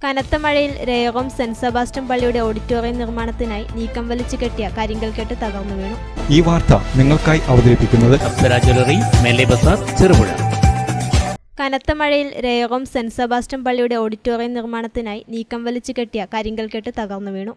കനത്ത മഴയിൽ രേയോഗം saint Sebastian പള്ളിയുടെ ഓഡിറ്റോറിയം നിർമ്മാണത്തിനായി നീക്കം വലിച്ചു കെട്ടിയ കരിങ്കൽ കെട്ട് തകർന്നു വീണു. ഈ വാർത്ത നിങ്ങൾക്കായി അവതരിപ്പിക്കുന്നത് അപ്സര ജ്വല്ലറി, മേലെ ബസാർ, ചെറുപുഴ. കനത്ത മഴയിൽ രേയോഗം സെന്റ് സെബാസ്റ്റ്യൻ പള്ളിയുടെ ഓഡിറ്റോറിയം നിർമ്മാണത്തിനായി നീക്കം വലിച്ചു കെട്ടിയ കരിങ്കൽ കെട്ട് തകർന്നു വീണു.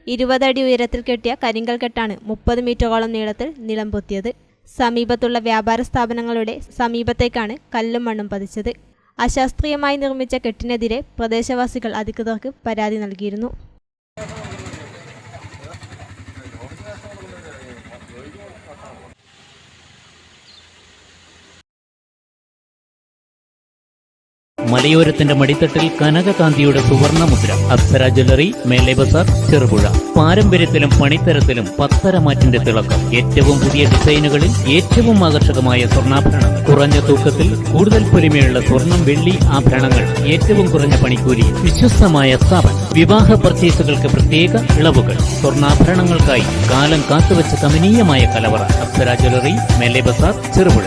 ഇരുപതടി ഉയരത്തിൽ കെട്ടിയ കരിങ്കൽ കെട്ടാണ് 30 മീറ്ററോളം നീളത്തിൽ നിലംപൊത്തിയത്. സമീപത്തുള്ള വ്യാപാര സ്ഥാപനങ്ങളുടെ സമീപത്തേക്കാണ് കല്ലും മണ്ണും പതിച്ചത്. അശാസ്ത്രീയമായി നിർമ്മിച്ച കെട്ടിനെതിരെ പ്രദേശവാസികൾ അധികൃതർക്ക് പരാതി നൽകിയിരുന്നു. മലയോരത്തിന്റെ മടിത്തട്ടിൽ കനകകാന്തിയുടെ സുവർണമുദ്ര. അപ്സര ജ്വല്ലറി, മേലെ ബസാർ, ചെറുപുഴ. പാരമ്പര്യത്തിലും പണിത്തരത്തിലും പത്തരമാറ്റിന്റെ തിളക്കം. ഏറ്റവും പുതിയ ഡിസൈനുകളിൽ ഏറ്റവും ആകർഷകമായ സ്വർണ്ണാഭരണങ്ങൾ. കുറഞ്ഞ തൂക്കത്തിൽ കൂടുതൽ പൊലിമയുള്ള സ്വർണം, വെള്ളി ആഭരണങ്ങൾ. ഏറ്റവും കുറഞ്ഞ പണിക്കൂലി. വിശ്വസ്തമായ സ്ഥാപനം. വിവാഹ പർച്ചേസുകൾക്ക് പ്രത്യേക ഇളവുകൾ. സ്വർണ്ണാഭരണങ്ങൾക്കായി കാലം കാത്തുവച്ച കമനീയമായ കലവറ. അപ്സര ജ്വല്ലറി, മേലെ ബസാർ, ചെറുപുഴ.